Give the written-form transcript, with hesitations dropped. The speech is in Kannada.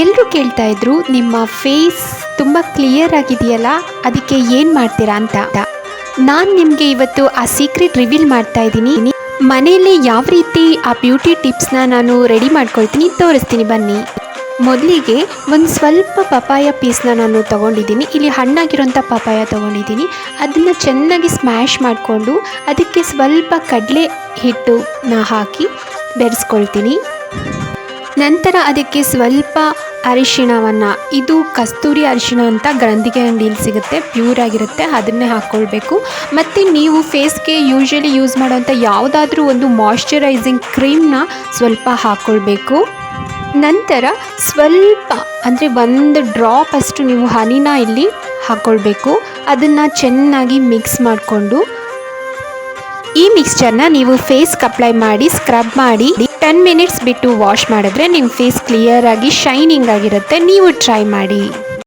ಎಲ್ಲರೂ ಕೇಳ್ತಾ ಇದ್ರು ನಿಮ್ಮ ಫೇಸ್ ತುಂಬ ಕ್ಲಿಯರ್ ಆಗಿದೆಯಲ್ಲ, ಅದಕ್ಕೆ ಏನು ಮಾಡ್ತೀರಾ ಅಂತ. ನಾನು ನಿಮಗೆ ಇವತ್ತು ಆ ಸೀಕ್ರೆಟ್ ರಿವೀಲ್ ಮಾಡ್ತಾ ಇದ್ದೀನಿ. ಮನೆಯಲ್ಲಿ ಯಾವ ರೀತಿ ಆ ಬ್ಯೂಟಿ ಟಿಪ್ಸ್ನ ನಾನು ರೆಡಿ ಮಾಡ್ಕೊಳ್ತೀನಿ ತೋರಿಸ್ತೀನಿ ಬನ್ನಿ. ಮೊದಲಿಗೆ ಒಂದು ಸ್ವಲ್ಪ ಪಪಾಯ ಪೀಸ್ನ ನಾನು ತೊಗೊಂಡಿದ್ದೀನಿ. ಇಲ್ಲಿ ಹಣ್ಣಾಗಿರೋಂಥ ಪಪಾಯ ತೊಗೊಂಡಿದ್ದೀನಿ. ಅದನ್ನು ಚೆನ್ನಾಗಿ ಸ್ಮ್ಯಾಶ್ ಮಾಡಿಕೊಂಡು ಅದಕ್ಕೆ ಸ್ವಲ್ಪ ಕಡಲೆ ಹಿಟ್ಟನ್ನ ಹಾಕಿ ಬೆರೆಸ್ಕೊಳ್ತೀನಿ. ನಂತರ ಅದಕ್ಕೆ ಸ್ವಲ್ಪ ಅರಿಶಿಣವನ್ನು, ಇದು ಕಸ್ತೂರಿ ಅರಿಶಿಣ ಅಂತ ಗಂಧಿಗೆ ಅಂಗಡಿಯಲ್ಲಿ ಸಿಗುತ್ತೆ, ಪ್ಯೂರ್ ಆಗಿರುತ್ತೆ, ಅದನ್ನೇ ಹಾಕ್ಕೊಳ್ಬೇಕು. ಮತ್ತು ನೀವು ಫೇಸ್ಗೆ ಯೂಶ್ವಲಿ ಯೂಸ್ ಮಾಡೋವಂಥ ಯಾವುದಾದ್ರೂ ಒಂದು ಮಾಯ್ಶ್ಚರೈಸಿಂಗ್ ಕ್ರೀಮ್ನ ಸ್ವಲ್ಪ ಹಾಕ್ಕೊಳ್ಬೇಕು. ನಂತರ ಸ್ವಲ್ಪ ಅಂದರೆ 1 ಡ್ರಾಪ್ ಅಷ್ಟು ನೀವು ಹನಿನ ಇಲ್ಲಿ ಹಾಕ್ಕೊಳ್ಬೇಕು. ಅದನ್ನು ಚೆನ್ನಾಗಿ ಮಿಕ್ಸ್ ಮಾಡಿಕೊಂಡು ಈ ಮಿಕ್ಸ್ಚರ್ನ ನೀವು ಫೇಸ್ಗೆ ಅಪ್ಲೈ ಮಾಡಿ ಸ್ಕ್ರಬ್ ಮಾಡಿ 10 ಮಿನಿಟ್ಸ್ ಬಿಟ್ಟು ವಾಶ್ ಮಾಡಿದ್ರೆ ನಿಮ್ಮ ಫೇಸ್ ಕ್ಲಿಯರ್ ಆಗಿ ಶೈನಿಂಗ್ ಆಗಿರುತ್ತೆ. ನೀವು ಟ್ರೈ ಮಾಡಿ.